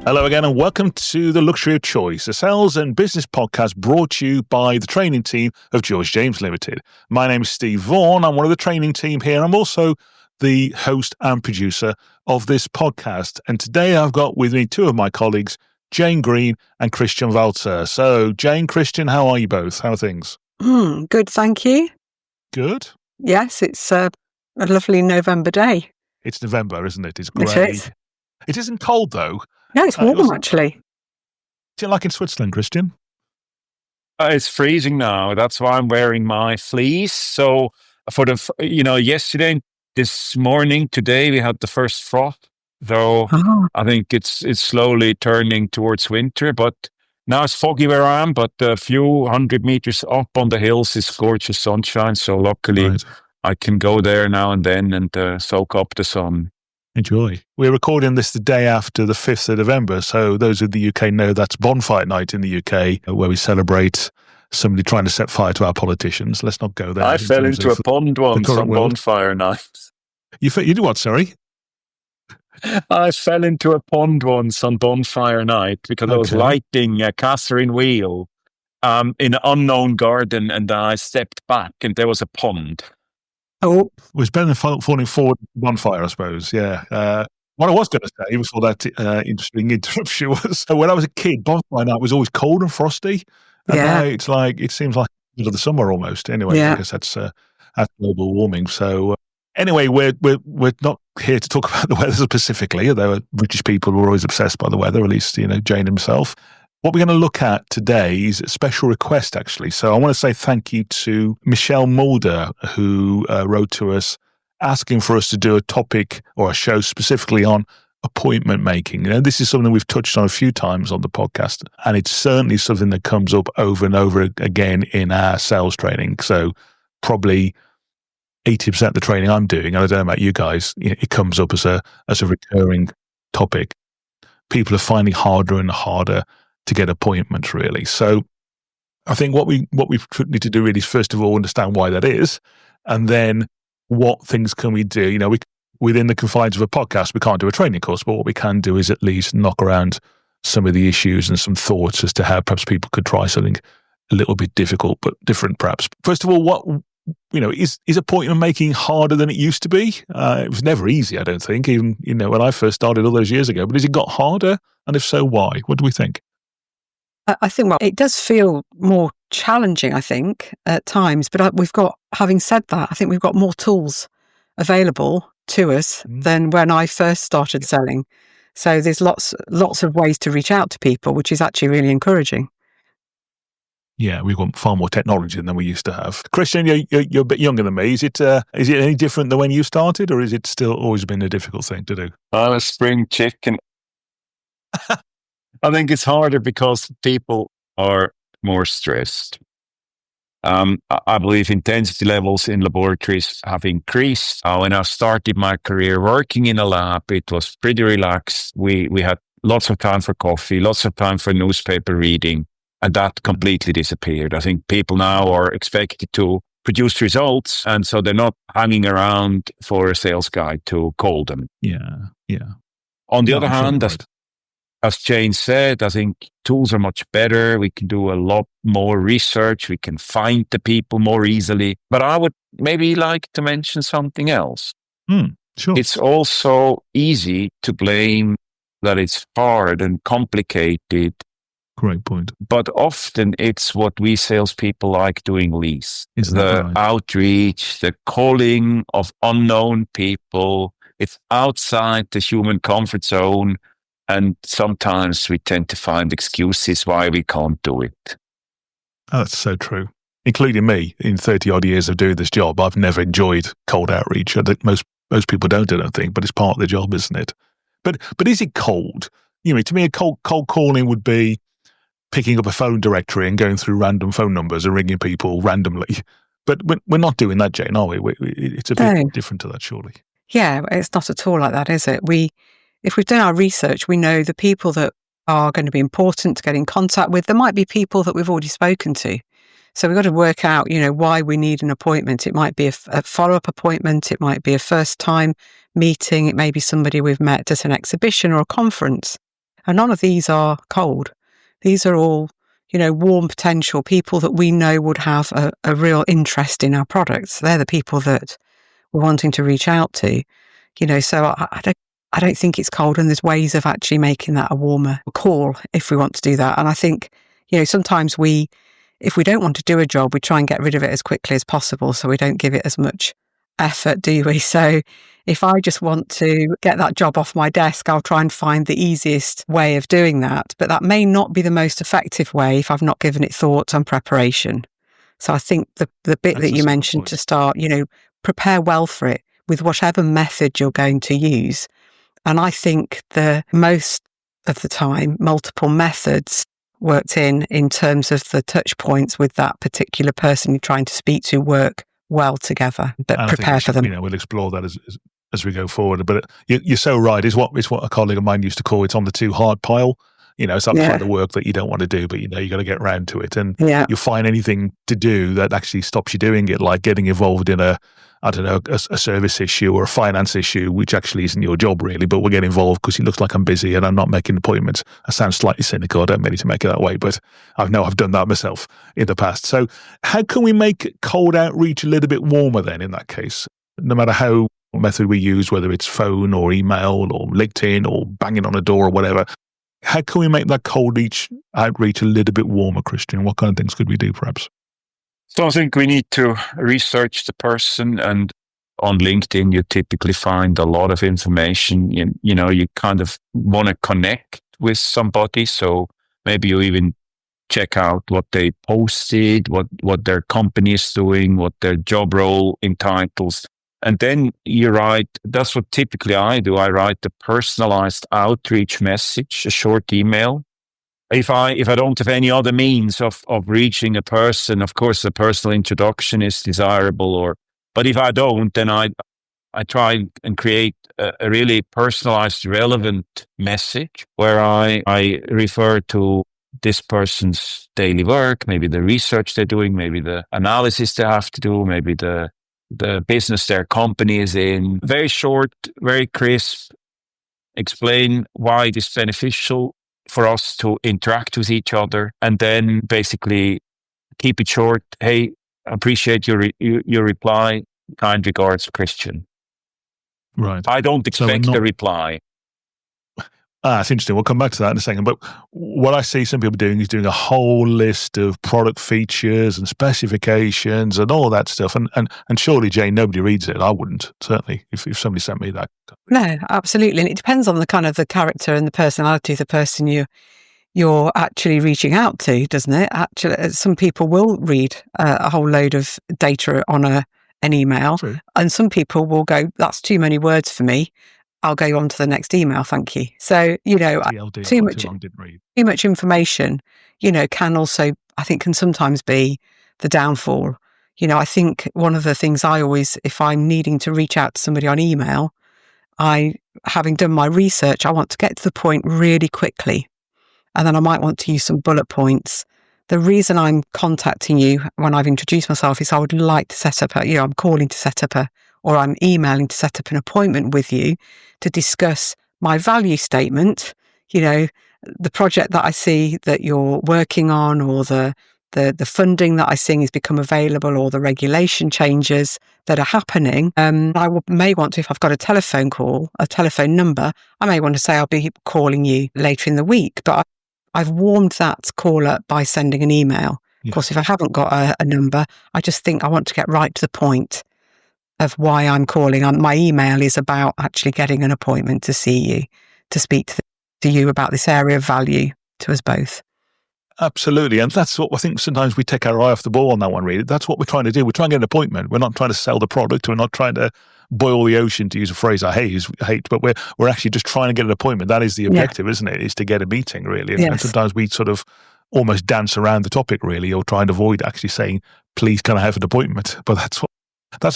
Hello again and welcome to The Luxury of Choice, a sales and business podcast brought to you by the training team of George James Limited. My name is Steve Vaughan. I'm one of the training team here. I'm also the host and producer of this podcast. And today I've got with me two of my colleagues, Jane Green and Christian Walter. So Jane, Christian, how are you both? How are things? Good, thank you. Good. Yes, it's a lovely November day. It's November, isn't it? It's grey. It is. It isn't cold though. No, it's warm actually. Do you like in Switzerland, Christian? It's freezing now. That's why I'm wearing my fleece. So for yesterday, this morning, today, we had the first frost. Though I think it's slowly turning towards winter. But now it's foggy where I am. But a few 100 meters up on the hills is gorgeous sunshine. So luckily, I can go there now and then and soak up the sun. Enjoy. We're recording this the day after the 5th of November, so those of the UK know that's bonfire night in the UK, where we celebrate somebody trying to set fire to our politicians. Let's not go there. I fell into a pond once on bonfire night. You do what, sorry? I fell into a pond once on bonfire night because I was lighting a Catherine wheel in an unknown garden, and I stepped back and there was a pond. Oh, it was better than falling forward bonfire, I suppose. Yeah. What I was going to say before that interesting interruption was when I was a kid, bonfire night was always cold and frosty. And now it seems like the middle of the summer almost. Anyway, I guess that's global warming. So anyway, we're not here to talk about the weather specifically, although British people were always obsessed by the weather, at least, Jane himself. What we're going to look at today is a special request, actually. So I want to say thank you to Michelle Mulder, who wrote to us asking for us to do a topic or a show specifically on appointment making. This is something we've touched on a few times on the podcast, and it's certainly something that comes up over and over again in our sales training. So probably 80% of the training I'm doing, and I don't know about you guys, it comes up as a recurring topic. People are finding harder and harder to get appointments, really. So I think what we need to do really is first of all understand why that is, and then what things can we do. Within the confines of a podcast, we can't do a training course, but what we can do is at least knock around some of the issues and some thoughts as to how perhaps people could try something a little bit difficult but different, perhaps. First of all, what is appointment making harder than it used to be? It was never easy, I don't think, even when I first started all those years ago. But has it got harder? And if so, why? What do we think? I think, it does feel more challenging, I think, at times. But having said that, I think we've got more tools available to us than when I first started selling. So there's lots of ways to reach out to people, which is actually really encouraging. Yeah, we've got far more technology than we used to have. Christian, you're a bit younger than me. Is it any different than when you started, or is it still always been a difficult thing to do? I'm a spring chicken. I think it's harder because people are more stressed. I believe intensity levels in laboratories have increased. When I started my career working in a lab, it was pretty relaxed. We had lots of time for coffee, lots of time for newspaper reading, and that completely disappeared. I think people now are expected to produce results, and so they're not hanging around for a sales guy to call them. Yeah. On the other hand, as Jane said, I think tools are much better. We can do a lot more research. We can find the people more easily. But I would maybe like to mention something else. Sure. It's also easy to blame that it's hard and complicated. Great point. But often it's what we salespeople like doing least. The outreach, the calling of unknown people. It's outside the human comfort zone. And sometimes we tend to find excuses why we can't do it. Oh, that's so true. Including me, in 30-odd years of doing this job, I've never enjoyed cold outreach. I think most people don't, I don't think, but it's part of the job, isn't it? But is it cold? To me, a cold calling would be picking up a phone directory and going through random phone numbers and ringing people randomly. But we're not doing that, Jane, are we? It's a bit different to that, surely. Yeah, it's not at all like that, is it? If we've done our research, we know the people that are going to be important to get in contact with. There might be people that we've already spoken to. So we've got to work out, why we need an appointment. It might be a follow-up appointment. It might be a first-time meeting. It may be somebody we've met at an exhibition or a conference. And none of these are cold. These are all, warm potential people that we know would have a real interest in our products. They're the people that we're wanting to reach out to, so I don't think it's cold, and there's ways of actually making that a warmer call if we want to do that. And I think, sometimes if we don't want to do a job, we try and get rid of it as quickly as possible so we don't give it as much effort, do we? So if I just want to get that job off my desk, I'll try and find the easiest way of doing that. But that may not be the most effective way if I've not given it thought and preparation. So I think the bit that you mentioned to start, prepare well for it with whatever method you're going to use. And I think the most of the time, multiple methods worked in terms of the touch points with that particular person you're trying to speak to work well together, but prepare for them. We'll explore that as we go forward. But you're so right. It's what a colleague of mine used to call, it's on the too hard pile. It's that part of the work that you don't want to do, but you got to get around to it. And you'll find anything to do that actually stops you doing it, like getting involved in a service issue or a finance issue, which actually isn't your job really, but we'll get involved because it looks like I'm busy and I'm not making appointments. I sound slightly cynical. I don't mean to make it that way, but I've done that myself in the past. So how can we make cold outreach a little bit warmer then in that case? No matter how method we use, whether it's phone or email or LinkedIn or banging on a door or whatever, how can we make that cold outreach a little bit warmer, Christian? What kind of things could we do perhaps? So I think we need to research the person, and on LinkedIn, you typically find a lot of information. You kind of want to connect with somebody. So maybe you even check out what they posted, what their company is doing, what their job role entitles. And then you write, that's what typically I do. I write the personalized outreach message, a short email. If I don't have any other means of reaching a person, of course, a personal introduction is desirable. But if I don't, then I try and create a really personalized, relevant message where I refer to this person's daily work, maybe the research they're doing, maybe the analysis they have to do, maybe the business their company is in. Very short, very crisp. Explain why it is beneficial for us to interact with each other, and then basically keep it short. Hey, appreciate your reply. Kind regards, Christian. Right. I don't expect a reply. It's interesting. We'll come back to that in a second. But what I see some people doing is doing a whole list of product features and specifications and all that stuff. And surely, Jane, nobody reads it. I wouldn't, certainly, if somebody sent me that. No, absolutely. And it depends on the kind of the character and the personality of the person you're actually reaching out to, doesn't it? Actually, some people will read a whole load of data on an email. True. And some people will go, that's too many words for me. I'll go on to the next email, thank you. So, TLD, too much information, can sometimes be the downfall. I think one of the things I always, if I'm needing to reach out to somebody on email, having done my research, I want to get to the point really quickly. And then I might want to use some bullet points. The reason I'm contacting you when I've introduced myself is I would like to set up I'm calling to set up or I'm emailing to set up an appointment with you to discuss my value statement, the project that I see that you're working on, or the funding that I see has become available, or the regulation changes that are happening. I may want to, if I've got a telephone number, I may want to say I'll be calling you later in the week, but I've warmed that call up by sending an email. Yeah. Of course, if I haven't got a number, I just think I want to get right to the point of why I'm calling. My email is about actually getting an appointment to see you, to speak to you about this area of value to us both. Absolutely. And that's what I think sometimes we take our eye off the ball on that one, really. That's what we're trying to do. We're trying to get an appointment. We're not trying to sell the product. We're not trying to boil the ocean, to use a phrase I hate, but we're actually just trying to get an appointment. That is the objective, isn't it? Is to get a meeting, really. And, yes. and sometimes we sort of almost dance around the topic, really, or try and avoid actually saying, please, can I have an appointment? But that's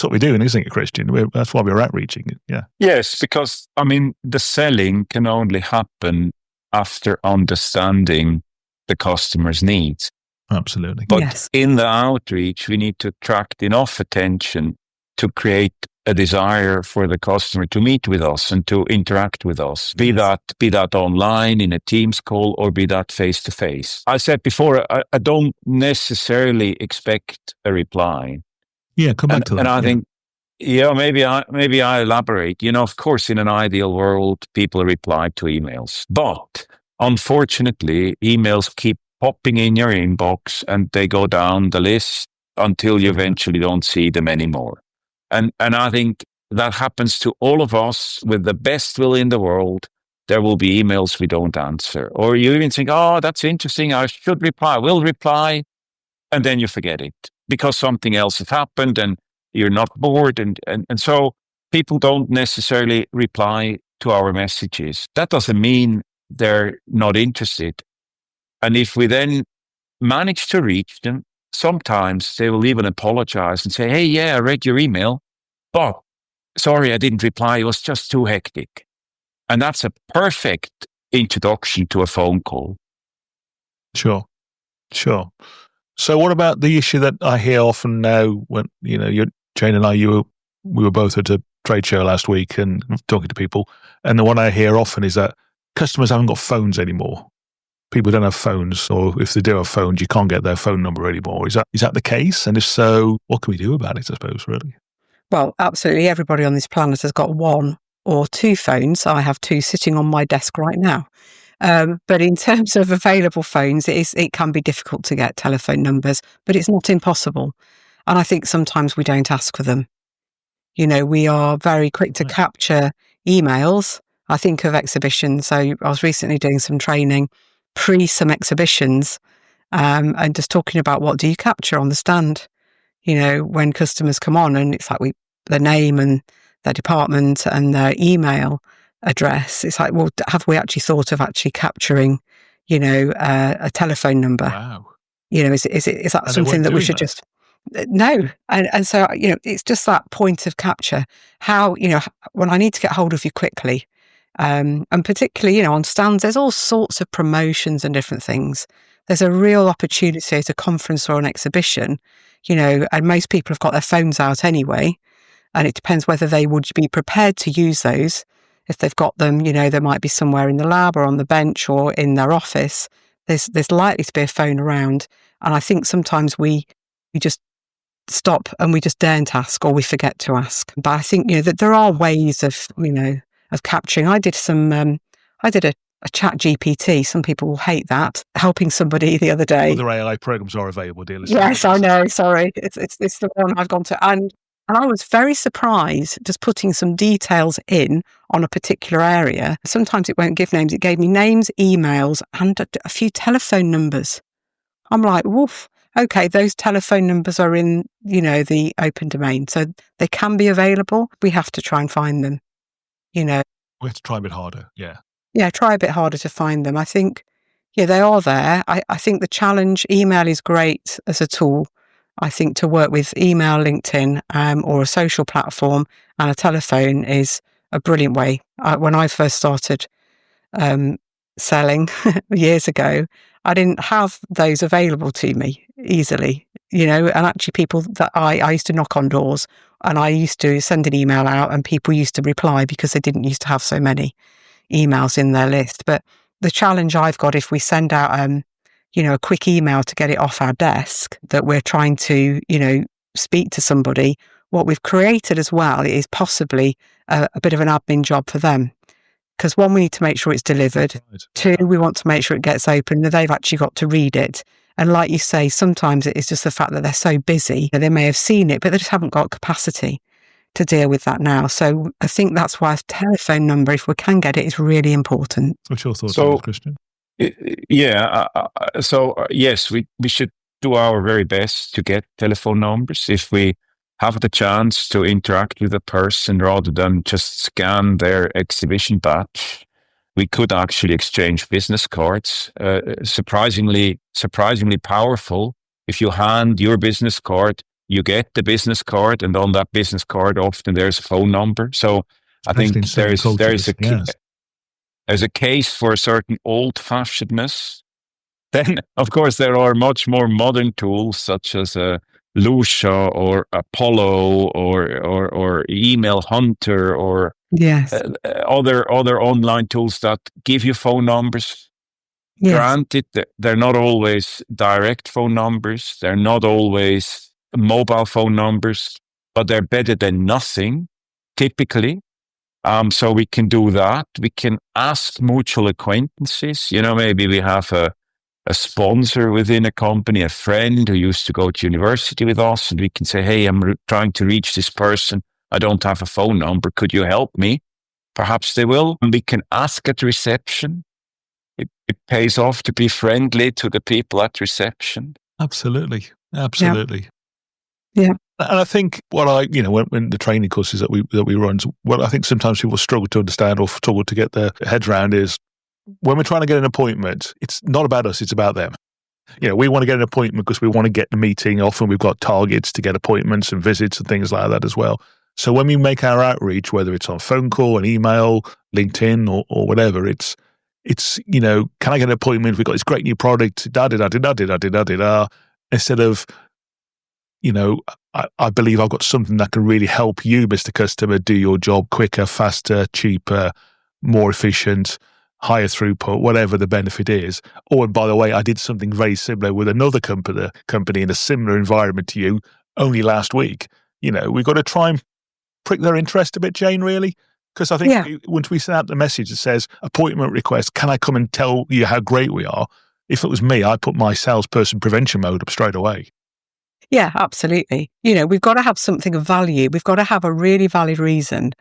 what we're doing, isn't it, Christian? That's why we're outreaching. Yeah. Yes, because, the selling can only happen after understanding the customer's needs. Absolutely. But in the outreach, we need to attract enough attention to create a desire for the customer to meet with us and to interact with us, be that online in a Teams call or be that face to face. I said before, I don't necessarily expect a reply. Yeah, come back to that. And I think, maybe I elaborate. Of course, in an ideal world, people reply to emails, but unfortunately, emails keep popping in your inbox and they go down the list until you eventually don't see them anymore. And I think that happens to all of us with the best will in the world. There will be emails we don't answer. Or you even think, oh, that's interesting. I should reply. Will reply. And then you forget it because something else has happened and you're not bored. And so people don't necessarily reply to our messages. That doesn't mean they're not interested. And if we then manage to reach them, sometimes they will even apologize and say, hey, yeah, I read your email, but sorry, I didn't reply. It was just too hectic. And that's a perfect introduction to a phone call. Sure. So what about the issue that I hear often now when, Jane and I, we were both at a trade show last week and talking to people. And the one I hear often is that customers haven't got phones anymore. People don't have phones, or if they do have phones, you can't get their phone number anymore. Is that the case? And if so, what can we do about it, I suppose, really? Well, absolutely. Everybody on this planet has got one or two phones. I have two sitting on my desk right now. But in terms of available phones, it can be difficult to get telephone numbers, but it's not impossible. And I think sometimes we don't ask for them. We are very quick to capture emails. I think of exhibitions. So I was recently doing some training some exhibitions and just talking about what do you capture on the stand, when customers come on, and it's like their name and their department and their email address. It's like, well, have we actually thought of actually capturing, a telephone number? Wow. Is that something that we should just... No. And so, it's just that point of capture. How, when I need to get hold of you quickly, and particularly, on stands, there's all sorts of promotions and different things. There's a real opportunity at a conference or an exhibition, and most people have got their phones out anyway. And it depends whether they would be prepared to use those. If they've got them, they might be somewhere in the lab or on the bench or in their office. There's likely to be a phone around. And I think sometimes we just stop and we just daren't ask, or we forget to ask. But I think, that there are ways of capturing. I did a chat GPT. Some people will hate that. Helping somebody the other day. Other AI programs are available, dear listeners. Yes, I know. Sorry. It's the one I've gone to. And I was very surprised just putting some details in on a particular area. Sometimes it won't give names. It gave me names, emails, and a few telephone numbers. I'm like, woof. Okay, those telephone numbers are in, the open domain. So they can be available. We have to try and find them, We have to try a bit harder, yeah. Yeah, try a bit harder to find them. I think, they are there. I think the challenge, email is great as a tool. I think to work with email, LinkedIn, or a social platform, and a telephone is a brilliant way. When I first started selling years ago, I didn't have those available to me easily, and actually people that I used to knock on doors and I used to send an email out and people used to reply because they didn't used to have so many emails in their list. But the challenge I've got, if we send out, a quick email to get it off our desk, that we're trying to, speak to somebody, what we've created as well is possibly a bit of an admin job for them. Because one, we need to make sure it's delivered. Right. Two, we want to make sure it gets open, that they've actually got to read it. And like you say, sometimes it's just the fact that they're so busy, they may have seen it, but they just haven't got capacity to deal with that now. So I think that's why a telephone number, if we can get it, is really important. What's your thoughts on this, Christian? Yeah. Yes, we should do our very best to get telephone numbers. If we have the chance to interact with a person rather than just scan their exhibition badge, we could actually exchange business cards. Surprisingly powerful. If you hand your business card, you get the business card, and on that business card, often there's a phone number. So I think there's a case for a certain old-fashionedness. Then, of course, there are much more modern tools such as Lucia or Apollo or Email Hunter or Yes. other online tools that give you phone numbers. Yes. Granted, they're not always direct phone numbers. They're not always mobile phone numbers, but they're better than nothing, typically. So we can do that. We can ask mutual acquaintances. Maybe we have a sponsor within a company, a friend who used to go to university with us, and we can say, hey, I'm trying to reach this person. I don't have a phone number. Could you help me? Perhaps they will. And we can ask at reception. It pays off to be friendly to the people at reception. Absolutely. Yeah. And I think when the training courses that we run, what I think sometimes people struggle to understand or struggle to get their heads around is when we're trying to get an appointment, it's not about us, it's about them. We want to get an appointment because we want to get the meeting. Often we've got targets to get appointments and visits and things like that as well. So when we make our outreach, whether it's on phone call, an email, LinkedIn or whatever, it's can I get an appointment? We've got this great new product, instead of, I believe I've got something that can really help you, Mr. Customer, do your job quicker, faster, cheaper, more efficient, higher throughput, whatever the benefit is. Oh, and by the way, I did something very similar with another company in a similar environment to you only last week. We've got to try and prick their interest a bit, Jane, really. Because I think once we send out the message that says appointment request, can I come and tell you how great we are? If it was me, I'd put my salesperson prevention mode up straight away. Yeah, absolutely. We've got to have something of value. We've got to have a really valid reason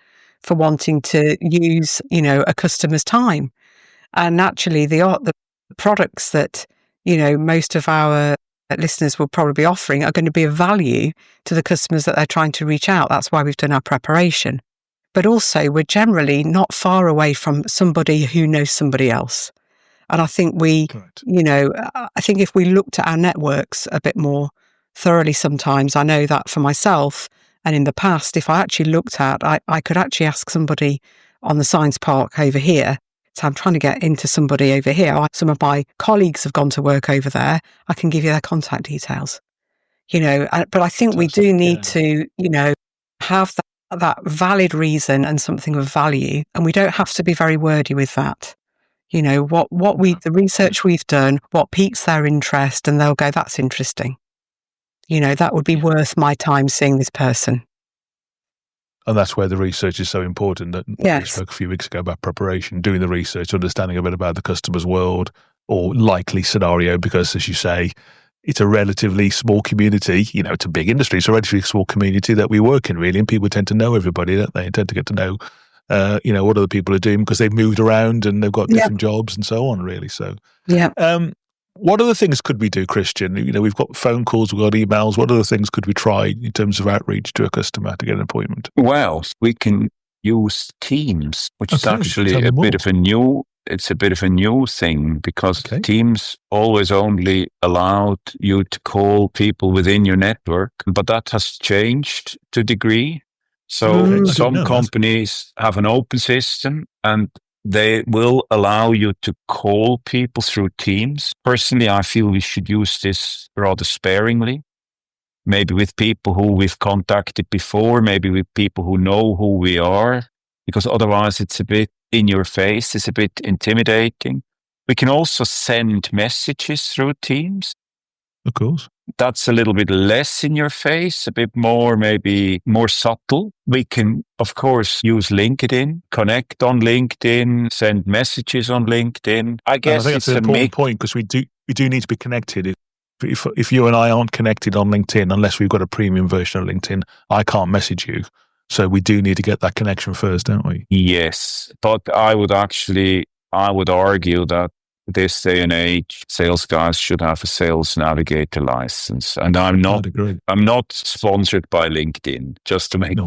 for wanting to use, a customer's time. And actually, the products that, most of our listeners will probably be offering are going to be of value to the customers that they're trying to reach out. That's why we've done our preparation. But also, we're generally not far away from somebody who knows somebody else. And I think I think if we looked at our networks a bit more thoroughly sometimes, I know that for myself and in the past, if I actually looked at, I could actually ask somebody on the science park over here. So I'm trying to get into somebody over here. Some of my colleagues have gone to work over there. I can give you their contact details, but I think we do need to, have that valid reason and something of value. And we don't have to be very wordy with that. The research we've done, what piques their interest, and they'll go, that's interesting. That would be worth my time seeing this person. And that's where the research is so important. That we spoke a few weeks ago about preparation, doing the research, understanding a bit about the customer's world or likely scenario, because as you say, it's a relatively small community. It's a big industry. It's a relatively small community that we work in, really. And people tend to know everybody, don't they? Tend to get to know, what other people are doing because they've moved around and they've got different jobs and so on, really. So, what other things could we do, Christian? We've got phone calls, we've got emails. What other things could we try in terms of outreach to a customer to get an appointment? Well, we can use Teams, which is actually a bit of a new thing because Teams always only allowed you to call people within your network, but that has changed to a degree. So some companies have an open system and they will allow you to call people through Teams. Personally, I feel we should use this rather sparingly. Maybe with people who we've contacted before, maybe with people who know who we are, because otherwise it's a bit in your face, it's a bit intimidating. We can also send messages through Teams. Of course. That's a little bit less in your face, a bit more, maybe more subtle. We can, of course, use LinkedIn, connect on LinkedIn, send messages on LinkedIn. I guess think it's that's an important point because we do need to be connected. If you and I aren't connected on LinkedIn, unless we've got a premium version of LinkedIn, I can't message you. So we do need to get that connection first, don't we? Yes, but I would argue that this day and age, sales guys should have a Sales Navigator license, and I'm not sponsored by LinkedIn. Just to make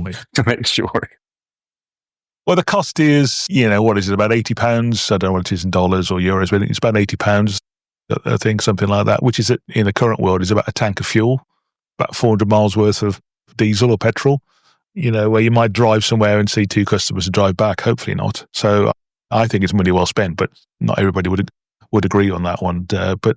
sure. Well, the cost is, what is it, about £80? I don't know what it is in dollars or euros, but it's about £80. I think something like that, which is in the current world is about a tank of fuel, about 400 miles worth of diesel or petrol. Where you might drive somewhere and see two customers and drive back. Hopefully not. So I think it's money well spent, but not everybody would agree on that one. But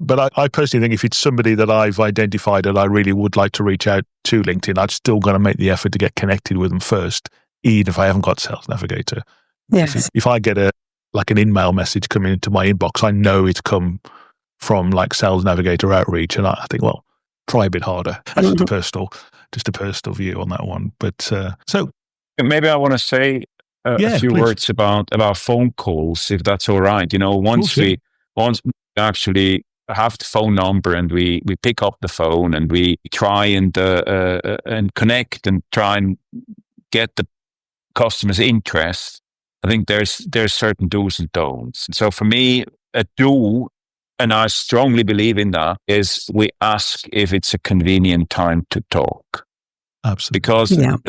But I personally think if it's somebody that I've identified and I really would like to reach out to LinkedIn, I'd still got to make the effort to get connected with them first, even if I haven't got Sales Navigator. Yes. If I get an email message coming into my inbox, I know it's come from like Sales Navigator outreach, and I think, well, try a bit harder. That's just a personal view on that one. But so maybe I want to say a few words about phone calls, if that's all right. Once we actually have the phone number and we pick up the phone and we try and connect and try and get the customer's interest, I think there's certain do's and don'ts. So for me, a do, and I strongly believe in that, is we ask if it's a convenient time to talk. Absolutely.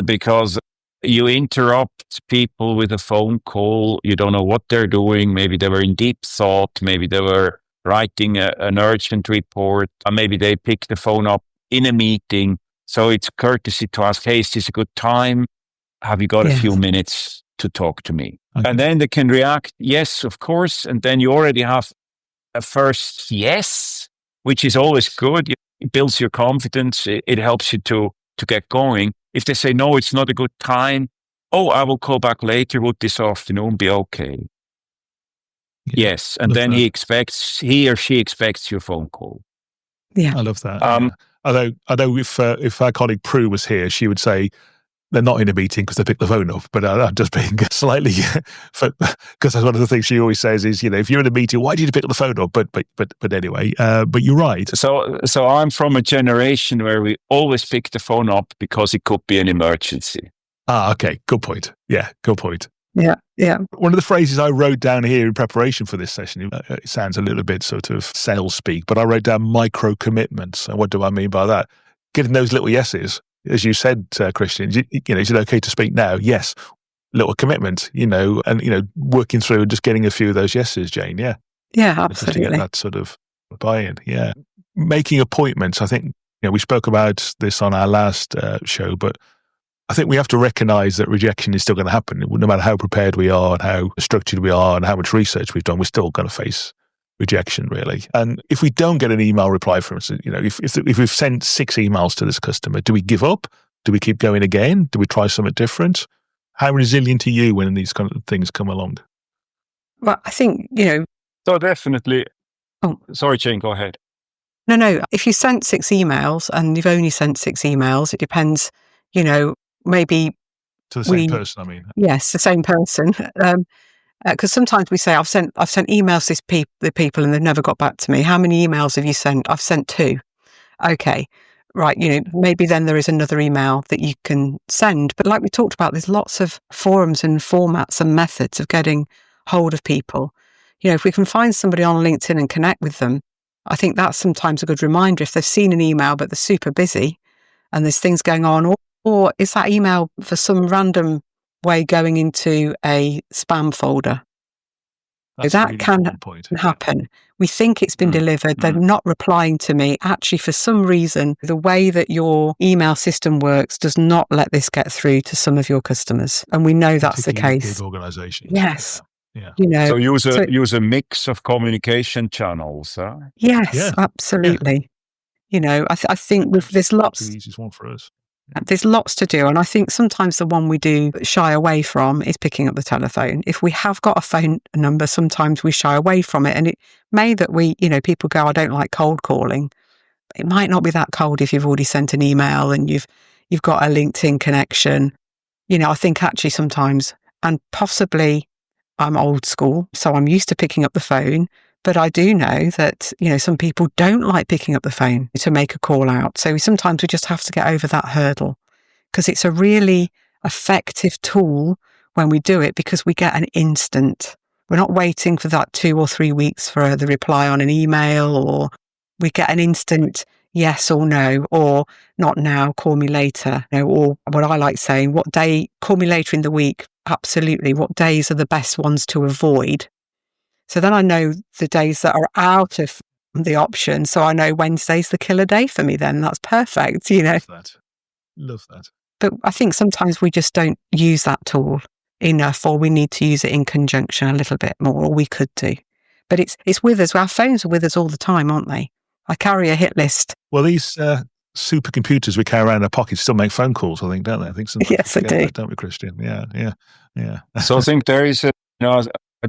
Because you interrupt people with a phone call, you don't know what they're doing. Maybe they were in deep thought. Maybe they were writing an urgent report. Or maybe they picked the phone up in a meeting. So it's courtesy to ask, hey, is this a good time? Have you got a few minutes to talk to me? Okay. And then they can react, yes, of course. And then you already have a first yes, which is always good. It builds your confidence. It helps you to get going. If they say, no, it's not a good time. Oh, I will call back later. Would this afternoon be okay? Yes. And then he or she expects your phone call. Yeah. I love that. Although I know if our colleague Prue was here, she would say they're not in a meeting because they pick the phone up. But I'm just being slightly, because that's one of the things she always says is, if you're in a meeting, why did you pick the phone up? But anyway, but you're right. So I'm from a generation where we always pick the phone up because it could be an emergency. Okay. Good point. Yeah, good point. Yeah, yeah. One of the phrases I wrote down here in preparation for this session, it sounds a little bit sort of sales speak, but I wrote down micro commitments. And what do I mean by that? Getting those little yeses. As you said, Christian, is it okay to speak now? Yes. Little commitment, and, working through and just getting a few of those yeses, Jane. Yeah. Yeah, absolutely. Just to get that sort of buy-in. Yeah. Making appointments. I think, we spoke about this on our last show, but I think we have to recognize that rejection is still going to happen. No matter how prepared we are and how structured we are and how much research we've done, we're still going to face rejection, really. And if we don't get an email reply from us, if we've sent 6 emails to this customer, do we give up? Do we keep going again? Do we try something different? How resilient are you when these kind of things come along? Well, I think, So definitely. Oh, sorry, Jane, go ahead. No. If you sent 6 emails and you've only sent 6 emails, it depends, maybe to the same person, I mean. Yes, the same person. Because sometimes we say, I've sent emails to the people and they've never got back to me. How many emails have you sent? I've sent 2. Okay, right. Maybe then there is another email that you can send. But like we talked about, there's lots of forums and formats and methods of getting hold of people. If we can find somebody on LinkedIn and connect with them, I think that's sometimes a good reminder if they've seen an email but they're super busy and there's things going on, or is that email for some random way going into a spam folder? That's that really can happen. We think it's been delivered. They're not replying to me. Actually, for some reason, the way that your email system works does not let this get through to some of your customers. And we know that's the case. Big organizations. Yes. Yeah. So use a mix of communication channels. Huh? Yes, absolutely. I think there's lots. That's the easiest one for us. There's lots to do. And I think sometimes the one we do shy away from is picking up the telephone. If we have got a phone number, sometimes we shy away from it. And it may that people go, I don't like cold calling. It might not be that cold if you've already sent an email and you've got a LinkedIn connection. I think actually sometimes, and possibly I'm old school, so I'm used to picking up the phone. But I do know that, some people don't like picking up the phone to make a call out. So sometimes we just have to get over that hurdle because it's a really effective tool when we do it because we get an instant. We're not waiting for that 2 or 3 weeks for the reply on an email, or we get an instant yes or no, or not now, call me later. Or what I like saying, what day, call me later in the week. Absolutely. What days are the best ones to avoid? So then I know the days that are out of the option. So I know Wednesday's the killer day for me then. That's perfect, Love that. But I think sometimes we just don't use that tool enough, or we need to use it in conjunction a little bit more, or we could do. But it's with us. Our phones are with us all the time, aren't they? I carry a hit list. Well, these supercomputers we carry around in our pockets still make phone calls, I think, don't they? I think sometimes Yes, we they forget do. that, don't we, Christian? Yeah. So I think there is a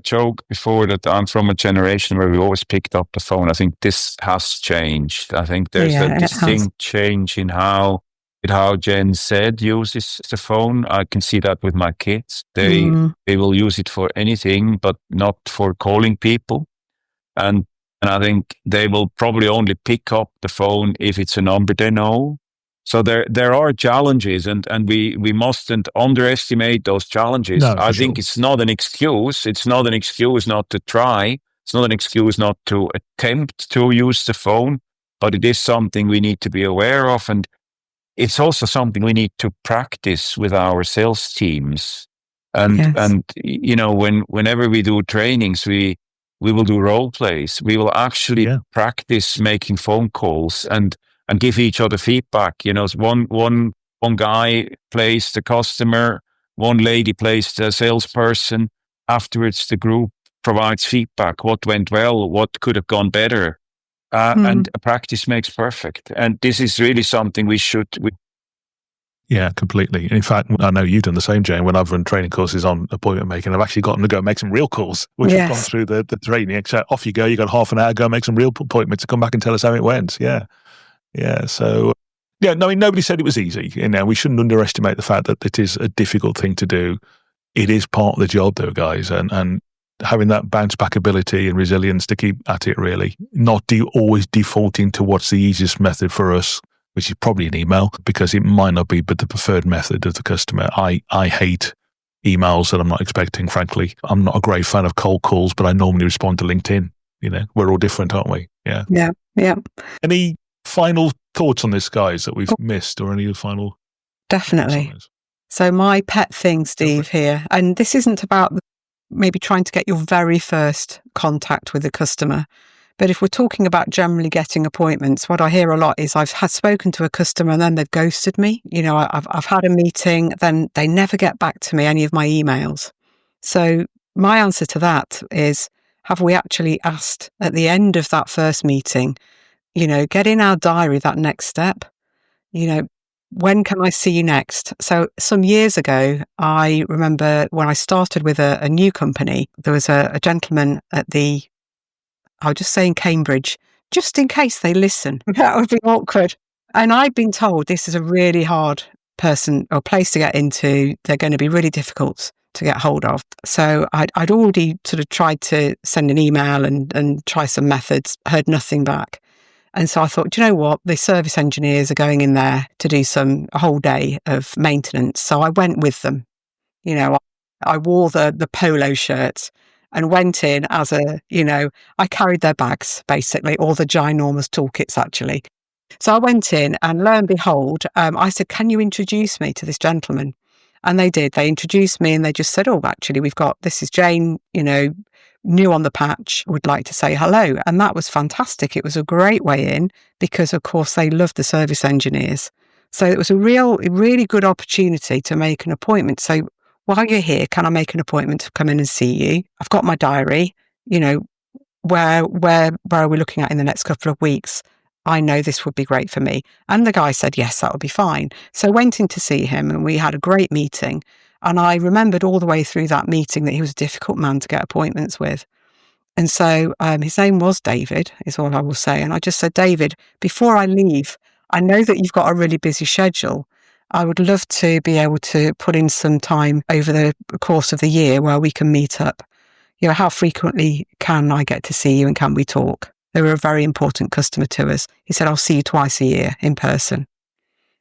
joke before that I'm from a generation where we always picked up the phone. I think this has changed. I think there's a distinct change in how Gen Z uses the phone. I can see that with my kids. They will use it for anything, but not for calling people. And I think they will probably only pick up the phone if it's a number they know. So there are challenges, and we mustn't underestimate those challenges. No, I think it's not an excuse. It's not an excuse not to try. It's not an excuse not to attempt to use the phone, but it is something we need to be aware of. And it's also something we need to practice with our sales teams. And whenever we do trainings, we will do role plays. We will actually practice making phone calls and give each other feedback. One guy plays the customer, one lady plays the salesperson. Afterwards, the group provides feedback. What went well? What could have gone better? And practice makes perfect. And this is really something we should. Yeah, completely. In fact, I know you've done the same, Jane. When I've run training courses on appointment making, I've actually gotten to go make some real calls, which have gone through the training. Except off you go. You got half an hour, go make some real appointments to come back and tell us how it went. Yeah. So, nobody said it was easy. We shouldn't underestimate the fact that it is a difficult thing to do. It is part of the job, though, guys, and having that bounce back ability and resilience to keep at it, really, not always defaulting to what's the easiest method for us, which is probably an email, because it might not be, but the preferred method of the customer. I hate emails that I'm not expecting, frankly. I'm not a great fan of cold calls, but I normally respond to LinkedIn. We're all different, aren't we? Yeah. Yeah. Any final thoughts on this, guys, that we've missed, or any final? Definitely. So my pet thing, Steve, here, and this isn't about maybe trying to get your very first contact with a customer, but if we're talking about generally getting appointments, what I hear a lot is I've spoken to a customer and then they've ghosted me. I've had a meeting, then they never get back to me, any of my emails. So my answer to that is, have we actually asked at the end of that first meeting, get in our diary that next step? When can I see you next? So some years ago, I remember when I started with a new company, there was a gentleman I'll just say in Cambridge, just in case they listen. That would be awkward. And I'd been told this is a really hard person or place to get into. They're going to be really difficult to get hold of. So I'd already sort of tried to send an email and try some methods, heard nothing back. And so I thought, do you know what? The service engineers are going in there to do a whole day of maintenance. So I went with them. I wore the polo shirt and went in as I carried their bags, basically, or the ginormous toolkits, actually. So I went in and lo and behold, I said, can you introduce me to this gentleman? And they did. They introduced me and they just said, oh, actually, this is Jane, new on the patch, would like to say hello. And that was fantastic. It was a great way in because, of course, they loved the service engineers. So it was a really good opportunity to make an appointment. So while you're here, can I make an appointment to come in and see you? I've got my diary, where are we looking at in the next couple of weeks? I know this would be great for me. And the guy said, yes, that would be fine. So I went in to see him and we had a great meeting. And I remembered all the way through that meeting that he was a difficult man to get appointments with. And so his name was David, is all I will say. And I just said, David, before I leave, I know that you've got a really busy schedule. I would love to be able to put in some time over the course of the year where we can meet up. How frequently can I get to see you and can we talk? They were a very important customer to us. He said, I'll see you twice a year in person.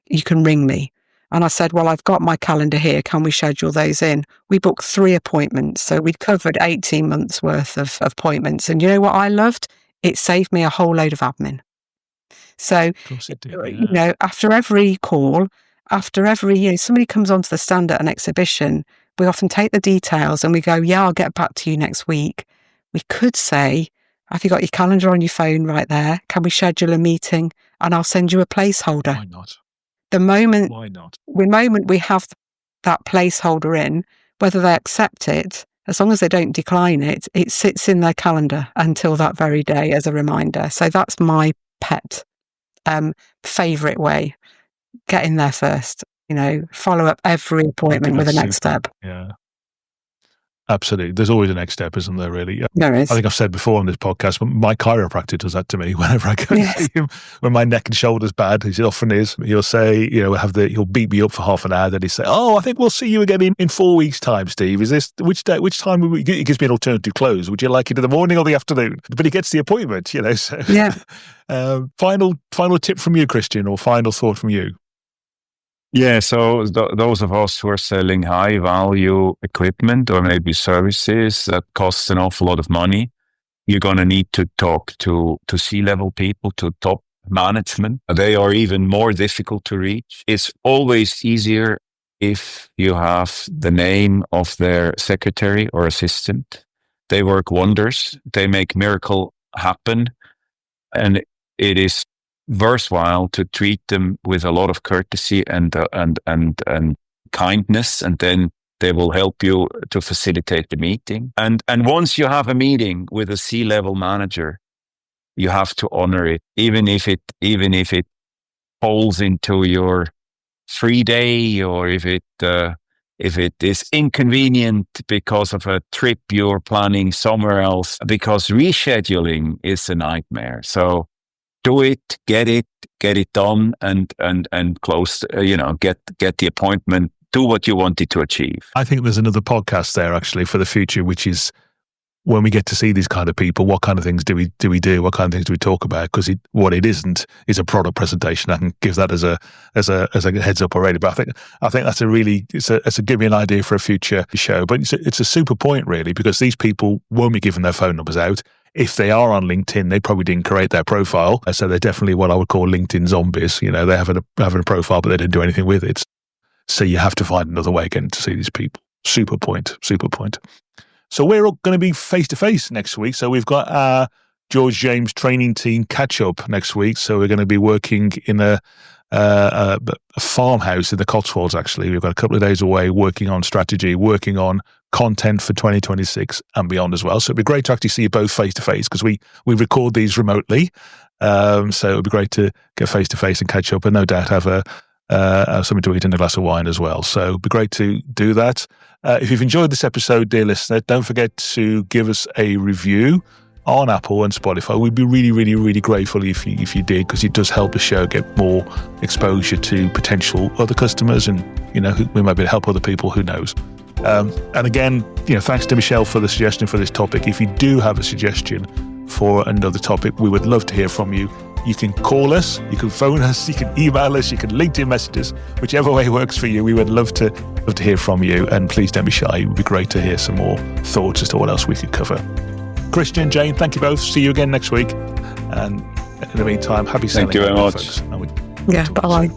You can ring me. And I said, well, I've got my calendar here. Can we schedule those in? We booked 3 appointments. So we'd covered 18 months worth of appointments. And you know what I loved? It saved me a whole load of admin. So, of course it did, after every call, after every, somebody comes onto the stand at an exhibition, we often take the details and we go, yeah, I'll get back to you next week. We could say, have you got your calendar on your phone right there? Can we schedule a meeting and I'll send you a placeholder? Why not? The moment Why not? we have that placeholder in, whether they accept it as long as they don't decline it, it sits in their calendar until that very day as a reminder. So that's my pet favourite way. Get in there first, follow up every appointment with a next step. Yeah. Absolutely. There's always a next step, isn't there, really? There is. I think I've said before on this podcast, but my chiropractor does that to me whenever I go to see him. When my neck and shoulder's bad, as it often is, he'll say, he'll beat me up for half an hour. Then he'll say, I think we'll see you again in 4 weeks' time, Steve. Is this, which time will we, he gives me an alternative close. Would you like it in the morning or the afternoon? But he gets the appointment, so. Yeah. Final tip from you, Christian, or final thought from you? Yeah, so those of us who are selling high value equipment or maybe services that cost an awful lot of money, you're going to need to talk to C-level people, to top management. They are even more difficult to reach. It's always easier if you have the name of their secretary or assistant. They work wonders. They make miracle happen. And it is worthwhile to treat them with a lot of courtesy and kindness, and then they will help you to facilitate the meeting. And once you have a meeting with a C-level manager, you have to honor it, even if it falls into your free day, or if it is inconvenient because of a trip you're planning somewhere else, because rescheduling is a nightmare. So do it, get it done, and close. Get the appointment. Do what you wanted to achieve. I think there's another podcast there actually for the future, which is when we get to see these kind of people, what kind of things do we do? What kind of things do we talk about? Because what it isn't is a product presentation. I can give that as a heads up already. But I think that's it's a give me an idea for a future show. But it's a super point really, because these people won't be giving their phone numbers out. If they are on LinkedIn, they probably didn't create their profile. So they're definitely what I would call LinkedIn zombies. They have a profile, but they didn't do anything with it. So you have to find another way again to see these people. Super point. So we're all going to be face-to-face next week. So we've got our George James training team catch-up next week. So we're going to be working in a farmhouse in the Cotswolds, actually. We've got a couple of days away working on strategy, working on content for 2026 and beyond as well. So it'd be great to actually see you both face-to-face, because we record these remotely. So it'd be great to get face-to-face and catch up, and no doubt have something to eat and a glass of wine as well. So it'd be great to do that. If you've enjoyed this episode, dear listener, don't forget to give us a review on Apple and Spotify. We'd be really, really, really grateful if you did, because it does help the show get more exposure to potential other customers, and we might be able to help other people. Who knows? And again, thanks to Michelle for the suggestion for this topic. If you do have a suggestion for another topic, we would love to hear from you. You can call us, you can phone us, you can email us, you can LinkedIn message us, whichever way works for you. We would love to hear from you, and please don't be shy. It would be great to hear some more thoughts as to what else we could cover. Christian, Jane, thank you both. See you again next week. And in the meantime, happy selling. Thank you very much. Folks. Yeah, bye-bye.